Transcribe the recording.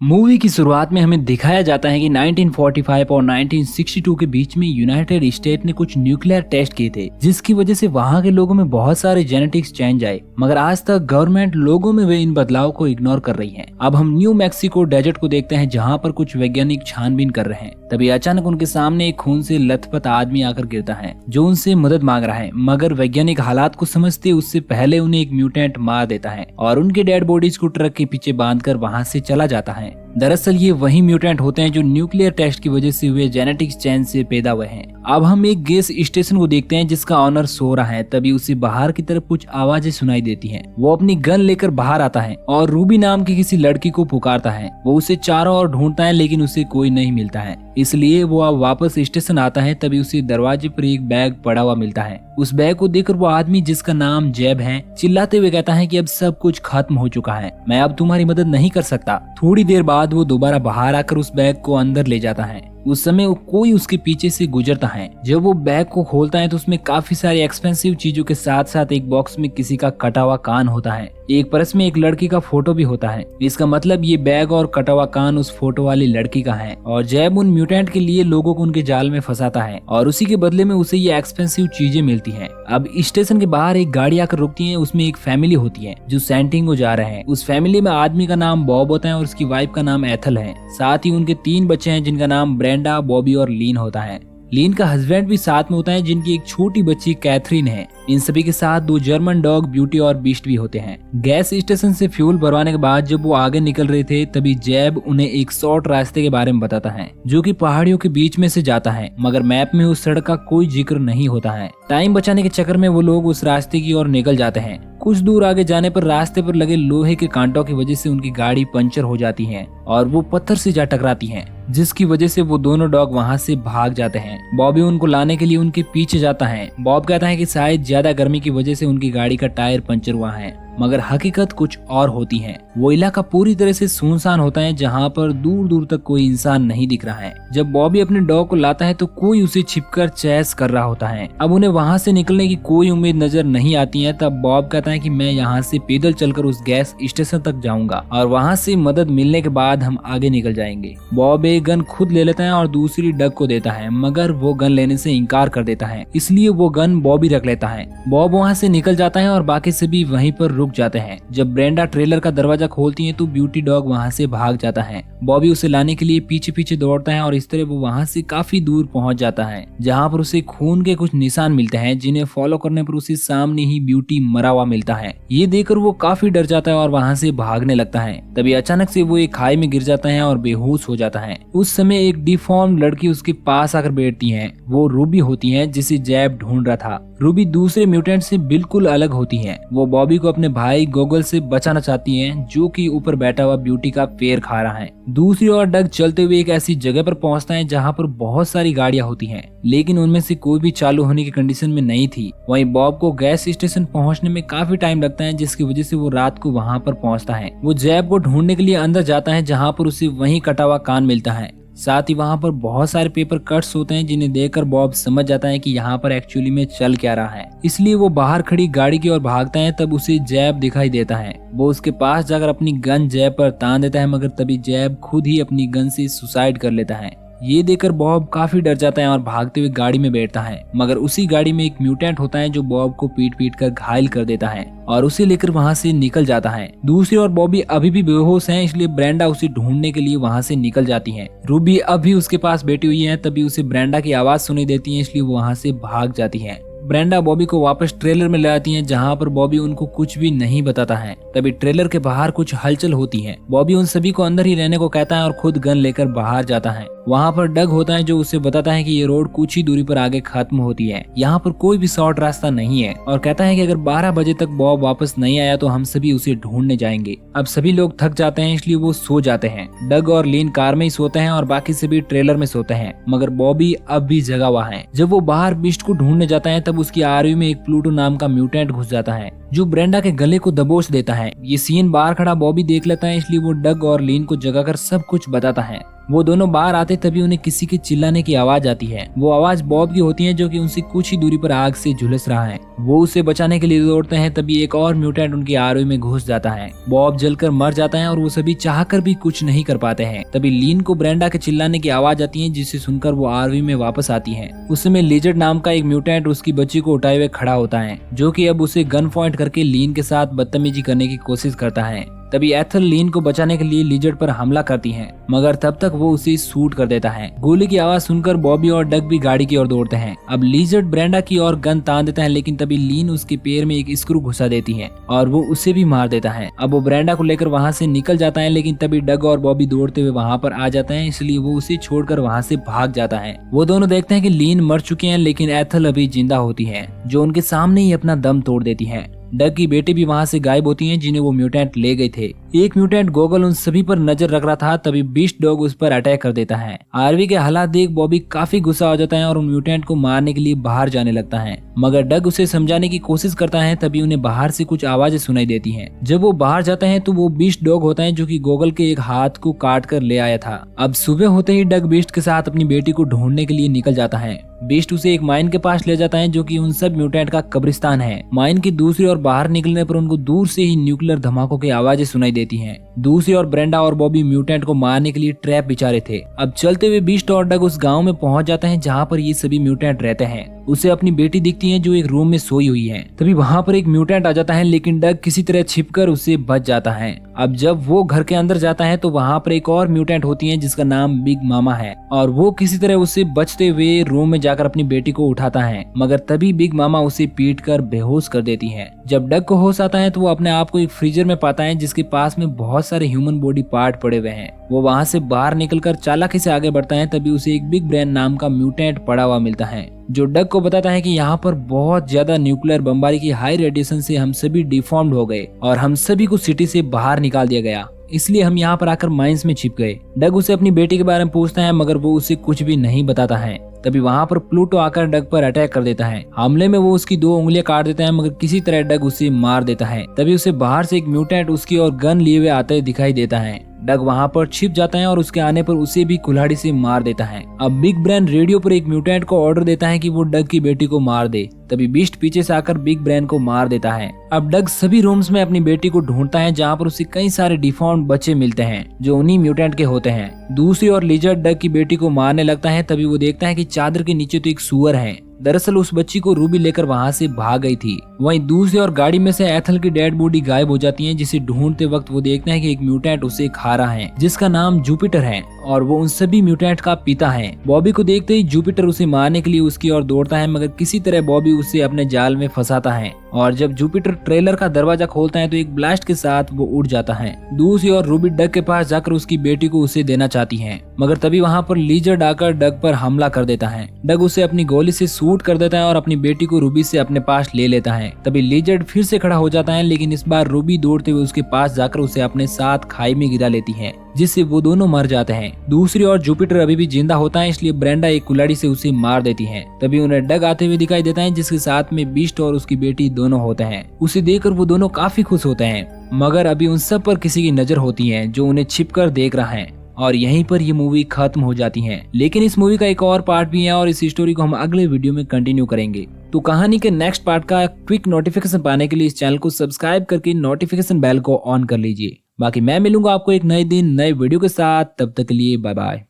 Movie की शुरुआत में हमें दिखाया जाता है कि 1945 और 1962 के बीच में यूनाइटेड स्टेट ने कुछ न्यूक्लियर टेस्ट किए थे, जिसकी वजह से वहां के लोगों में बहुत सारे जेनेटिक्स चेंज आए। मगर आज तक गवर्नमेंट लोगों में वे इन बदलाव को इग्नोर कर रही है। अब हम न्यू मैक्सिको डेजर्ट को देखते हैं, जहाँ पर कुछ वैज्ञानिक छानबीन कर रहे हैं। तभी अचानक उनके सामने एक खून से लथपथ आदमी आकर गिरता है, जो उनसे मदद मांग रहा है। मगर वैज्ञानिक हालात को समझते उससे पहले उन्हें एक म्यूटेंट मार देता है और उनके डेड बॉडीज को ट्रक के पीछे बांधकर वहां से चला जाता है। दरअसल ये वही म्यूटेंट होते हैं जो न्यूक्लियर टेस्ट की वजह से हुए जेनेटिक्स चेंज से पैदा हुए हैं। अब हम एक गैस स्टेशन को देखते हैं जिसका ऑनर सो रहा है। तभी उसे बाहर की तरफ कुछ आवाजें सुनाई देती हैं। वो अपनी गन लेकर बाहर आता है और रूबी नाम की किसी लड़की को पुकारता है। वो उसे चारों ओर ढूंढता है लेकिन उसे कोई नहीं मिलता है, इसलिए वो अब वापस स्टेशन आता है। तभी उसे दरवाजे पर एक बैग पड़ा हुआ मिलता है। उस बैग को देखकर वो आदमी, जिसका नाम जेब है, चिल्लाते हुए कहता है कि अब सब कुछ खत्म हो चुका है, मैं अब तुम्हारी मदद नहीं कर सकता। थोड़ी देर बाद वो दोबारा बाहर आकर उस बैग को अंदर ले जाता है। उस समय कोई उसके पीछे से गुजरता है। जब वो बैग को खोलता है तो उसमें काफी सारी एक्सपेंसिव चीजों के साथ साथ एक बॉक्स में किसी का कटा हुआ कान होता है। एक पर्स में एक लड़की का फोटो भी होता है। इसका मतलब ये बैग और कटा हुआ कान उस फोटो वाली लड़की का है। और जैब उन म्यूटेंट के लिए लोगों को उनके जाल में फंसाता है और उसी के बदले में उसे ये एक्सपेंसिव चीजें मिलती हैं। अब स्टेशन के बाहर एक गाड़ी आकर रुकती है। उसमें एक फैमिली होती है जो सैंटिंगो जा रहे हैं। उस फैमिली में आदमी का नाम बॉब होता है और उसकी वाइफ का नाम एथल है। साथ ही उनके 3 बच्चे हैं जिनका नाम ब्रेंडा, बॉबी और लीन होता है। लीन का हस्बैंड भी साथ में होता है जिनकी एक छोटी बच्ची कैथरीन है। इन सभी के साथ 2 जर्मन डॉग ब्यूटी और बीस्ट भी होते हैं। गैस स्टेशन से फ्यूल भरवाने के बाद जब वो आगे निकल रहे थे तभी जैब उन्हें एक शॉर्ट रास्ते के बारे में बताता है जो कि पहाड़ियों के बीच में से जाता है। मगर मैप में उस सड़क का कोई जिक्र नहीं होता है। टाइम बचाने के चक्कर में वो लोग उस रास्ते की ओर निकल जाते हैं। कुछ दूर आगे जाने पर रास्ते पर लगे लोहे के कांटों की वजह से उनकी गाड़ी पंचर हो जाती है और वो पत्थर से जा टकराती हैं, जिसकी वजह से वो दोनों डॉग वहां से भाग जाते हैं। बॉबी उनको लाने के लिए उनके पीछे जाता है। बॉब कहता है कि शायद ज्यादा गर्मी की वजह से उनकी गाड़ी का टायर पंचर हुआ है, मगर हकीकत कुछ और होती है। वो इलाका पूरी तरह से सुनसान होता है जहाँ पर दूर दूर तक कोई इंसान नहीं दिख रहा है। जब बॉबी अपने डॉग को लाता है तो कोई उसे छिपकर चेस कर रहा होता है। अब उन्हें वहाँ से निकलने की कोई उम्मीद नजर नहीं आती है। तब बॉब कहता है कि मैं यहाँ से पैदल चलकर उस गैस स्टेशन तक जाऊंगा और वहाँ से मदद मिलने के बाद हम आगे निकल जाएंगे। बॉब एक गन खुद ले लेता है और दूसरी डग को देता है, मगर वो गन लेने से इनकार कर देता है, इसलिए वो गन बॉबी रख लेता है। बॉब वहाँ से निकल जाता है और बाकी सभी वहीं पर रुक जाते हैं। जब ब्रेंडा ट्रेलर का दरवाजा खोलती है तो ब्यूटी डॉग वहां से भाग जाता है। बॉबी उसे लाने के लिए पीछे पीछे दौड़ता है और इस तरह वो वहां से काफी दूर पहुंच जाता है, जहां पर उसे खून के कुछ निशान मिलते हैं, जिन्हें फॉलो करने पर उसे सामने ही ब्यूटी मरा हुआ मिलता है। ये देखकर वो काफी डर जाता है और वहां से भागने लगता है। तभी अचानक से वो एक खाई में गिर जाता है और बेहोश हो जाता है। उस समय एक डिफॉर्म लड़की उसके पास आकर बैठती है। वो रूबी होती है जिसे जैब ढूंढ रहा था। रूबी दूसरे म्यूटेंट से बिल्कुल अलग होती है। वो बॉबी को अपने भाई गोगल से बचाना चाहती हैं, जो कि ऊपर बैठा हुआ ब्यूटी का पैर खा रहा है। दूसरी ओर डग चलते हुए एक ऐसी जगह पर पहुंचता है जहां पर बहुत सारी गाड़ियां होती हैं, लेकिन उनमें से कोई भी चालू होने की कंडीशन में नहीं थी। वहीं बॉब को गैस स्टेशन पहुंचने में काफी टाइम लगता है, जिसकी वजह से वो रात को वहां पर पहुंचता है। वो जैब को ढूंढने के लिए अंदर जाता है जहां पर उसे वहीं कटा हुआ कान मिलता है। साथ ही वहां पर बहुत सारे पेपर कट्स होते हैं, जिन्हें देखकर बॉब समझ जाता है कि यहाँ पर एक्चुअली में चल क्या रहा है। इसलिए वो बाहर खड़ी गाड़ी की ओर भागता है। तब उसे जैब दिखाई देता है। वो उसके पास जाकर अपनी गन जैब पर तान देता है, मगर तभी जैब खुद ही अपनी गन से सुसाइड कर लेता है। ये देखकर बॉब काफी डर जाता है और भागते हुए गाड़ी में बैठता है, मगर उसी गाड़ी में एक म्यूटेंट होता है जो बॉब को पीट पीट कर घायल कर देता है और उसे लेकर वहां से निकल जाता है। दूसरी ओर बॉबी अभी भी बेहोश है, इसलिए ब्रेंडा उसे ढूंढने के लिए वहां से निकल जाती है। रूबी अभी उसके पास बैठी हुई है। तभी उसे ब्रेंडा की आवाज सुनी देती है, इसलिए वो वहां से भाग जाती है। ब्रेंडा बॉबी को वापस ट्रेलर में ले आती है, जहां पर बॉबी उनको कुछ भी नहीं बताता है। तभी ट्रेलर के बाहर कुछ हलचल होती है। बॉबी उन सभी को अंदर ही रहने को कहता है और खुद गन लेकर बाहर जाता है। वहां पर डग होता है जो उसे बताता है कि ये रोड कुछ ही दूरी पर आगे खत्म होती है, यहाँ पर कोई भी शॉर्ट रास्ता नहीं है, और कहता है कि अगर 12 बजे तक बॉब वापस नहीं आया तो हम सभी उसे ढूंढने जाएंगे। अब सभी लोग थक जाते हैं, इसलिए वो सो जाते हैं। डग और लीन कार में ही सोते हैं और बाकी सभी ट्रेलर में सोते हैं, मगर बॉबी अब भी जगा हुआ है। जब वो बाहर बीस्ट को ढूंढने जाता है तब उसकी आरवी में एक प्लूटो नाम का म्यूटेंट घुस जाता है, जो ब्रेंडा के गले को दबोच देता है। ये सीन बाहर खड़ा बॉबी देख लेता है, इसलिए वो डग और लीन को जगाकर सब कुछ बताता है। वो दोनों बाहर आते तभी उन्हें किसी के चिल्लाने की आवाज आती है। वो आवाज बॉब की होती है जो कि उनसे कुछ ही दूरी पर आग से झुलस रहा है। वो उसे बचाने के लिए दौड़ते हैं, तभी एक और म्यूटेंट उनकी आरओ में घुस जाता है। बॉब जलकर मर जाता है और वो सभी चाहकर भी कुछ नहीं कर पाते हैं। तभी लीन को ब्रेंडा के चिल्लाने की आवाज आती है, जिसे सुनकर वो आरवी में वापस आती है। उस समय लिजर्ड नाम का एक म्यूटेंट उसकी बच्ची को उठाए हुए खड़ा होता है, जो कि अब उसे गन पॉइंट करके लीन के साथ बदतमीजी करने की कोशिश करता है। तभी एथल लीन को बचाने के लिए लिजर्ड पर हमला करती है, मगर तब तक वो उसे शूट कर देता है। गोली की आवाज सुनकर बॉबी और डग भी गाड़ी की ओर दौड़ते हैं। अब लिजर्ड ब्रेंडा की ओर गन तान देता है, लेकिन तभी लीन उसके पैर में एक स्क्रू घुसा देती है और वो उसे भी मार देता है। अब वो ब्रेंडा को लेकर वहाँ से निकल जाता है, लेकिन तभी डग और बॉबी दौड़ते हुए वहाँ पर आ जाते हैं, इसलिए वो उसे छोड़कर वहाँ से भाग जाता है। वो दोनों देखते हैं कि लीन मर चुके हैं, लेकिन एथल अभी जिंदा होती है, जो उनके सामने ही अपना दम तोड़ देती है। डग की बेटी भी वहाँ से गायब होती हैं, जिन्हें वो म्यूटेंट ले गए थे। एक म्यूटेंट गोगल उन सभी पर नजर रख रहा था, तभी बीस्ट डॉग उस पर अटैक कर देता है। आरवी के हालात देख बॉबी काफी गुस्सा हो जाता है और उन म्यूटेंट को मारने के लिए बाहर जाने लगता है, मगर डग उसे समझाने की कोशिश करता है। तभी उन्हें बाहर से कुछ आवाजें सुनाई देती हैं। जब वो बाहर जाते हैं तो वो बीस्ट डॉग होता है, जो कि गोगल के एक हाथ को काट कर ले आया था। अब सुबह होते ही डग बीस्ट के साथ अपनी बेटी को ढूंढने के लिए निकल जाता है। बीस्ट उसे एक माइन के पास ले जाता है, जो कि उन सब म्यूटेंट का कब्रिस्तान है। माइन की दूसरी ओर बाहर निकलने पर उनको दूर से ही न्यूक्लियर धमाकों की आवाजें सुनाई देती हैं। दूसरी ओर ब्रेंडा और बॉबी म्यूटेंट को मारने के लिए ट्रैप बिछा रहे थे। अब चलते हुए बीस्ट और डग उस गांव में पहुंच जाते हैं, जहां पर ये सभी म्यूटेंट रहते हैं। उसे अपनी बेटी दिखती है, जो एक रूम में सोई हुई है। तभी वहां पर एक म्यूटेंट आ जाता है, लेकिन डग किसी तरह छिपकर उससे बच जाता है। अब जब वो घर के अंदर जाता है तो वहां पर एक और म्यूटेंट होती है, जिसका नाम बिग मामा है, और वो किसी तरह उससे बचते हुए रूम में जाकर अपनी बेटी को उठाता है, मगर तभी बिग मामा उसे पीटकर बेहोश कर देती है। जब डग को होश आता है तो वो अपने आप को एक फ्रीजर में पाता है, जिसके पास में बहुत सारे ह्यूमन बॉडी पार्ट पड़े हुए हैं। वो वहां से बाहर निकलकर चालाकी से आगे बढ़ता है, तभी उसे एक बिग ब्रेन नाम का म्यूटेंट पड़ा हुआ मिलता है, जो डग को बताता है कि यहाँ पर बहुत ज्यादा न्यूक्लियर बमबारी की हाई रेडिएशन से हम सभी डिफॉर्म्ड हो गए और हम सभी को सिटी से बाहर निकाल दिया गया, इसलिए हम यहाँ पर आकर माइंस में छिप गए। डग उसे अपनी बेटी के बारे में पूछता है, मगर वो उसे कुछ भी नहीं बताता है। तभी वहाँ पर प्लूटो आकर डग पर अटैक कर देता है। हमले में वो उसकी 2 उंगलियां काट देता है, मगर किसी तरह डग उसे मार देता है। तभी उसे बाहर से एक म्यूटेंट उसकी और गन लिए हुए आते दिखाई देता है। डग वहाँ पर छिप जाता है और उसके आने पर उसे भी कुल्हाड़ी से मार देता है। अब बिग ब्रेन रेडियो पर एक म्यूटेंट को ऑर्डर देता है कि वो डग की बेटी को मार दे। तभी बीस्ट पीछे से आकर बिग ब्रेन को मार देता है। अब डग सभी रूम्स में अपनी बेटी को ढूंढता है, जहाँ पर उसे कई सारे डिफॉर्म्ड बच्चे मिलते हैं, जो उन्हीं म्यूटेंट के होते हैं। दूसरी ओर लिजर्ड डग की बेटी को मारने लगता है, तभी वो देखता है कि चादर के नीचे तो एक सुअर है। दरअसल उस बच्ची को रूबी लेकर वहाँ से भाग गई थी। वहीं दूसरी ओर गाड़ी में से एथल की डेड बॉडी गायब हो जाती है, जिसे ढूंढते वक्त वो देखते हैं कि एक म्यूटेंट उसे खा रहा है, जिसका नाम जुपिटर है और वो उन सभी म्यूटेंट का पिता है। बॉबी को देखते ही जुपिटर उसे मारने के लिए उसकी ओर दौड़ता है, मगर किसी तरह बॉबी उसे अपने जाल में फंसाता है और जब जुपिटर ट्रेलर का दरवाजा खोलता है तो एक ब्लास्ट के साथ वो उड़ जाता है। दूसरी ओर रूबी डग के पास जाकर उसकी बेटी को उसे देना चाहती है, मगर तभी वहाँ पर लिजर्ड आकर डग पर हमला कर देता है। डग उसे अपनी गोली से शूट कर देता है और अपनी बेटी को रूबी से अपने पास ले लेता है। तभी लिजर्ड फिर से खड़ा हो जाता है, लेकिन इस बार रूबी दौड़ते हुए उसके पास जाकर उसे अपने साथ खाई में गिरा लेती है, जिससे वो दोनों मर जाते हैं। दूसरी ओर जुपिटर अभी भी जिंदा होता है, इसलिए ब्रेंडा एक कुल्हाड़ी से उसे मार देती है। तभी उन्हें डग आते हुए दिखाई देता है, जिसके साथ में बीस्ट और उसकी बेटी दोनों होते हैं। उसे देखकर वो दोनों काफी खुश होते हैं, मगर अभी उन सब पर किसी की नजर होती है, जो उन्हें छिपकर देख रहा है। और यहीं पर ये मूवी खत्म हो जाती है। लेकिन इस मूवी का एक और पार्ट भी है और इस स्टोरी को हम अगले वीडियो में कंटिन्यू करेंगे। तो कहानी के नेक्स्ट पार्ट का क्विक नोटिफिकेशन पाने के लिए इस चैनल को सब्सक्राइब करके नोटिफिकेशन बेल को ऑन कर लीजिए। बाकी मैं मिलूंगा आपको एक नए दिन नए वीडियो के साथ, तब तक के लिए बाय बाय।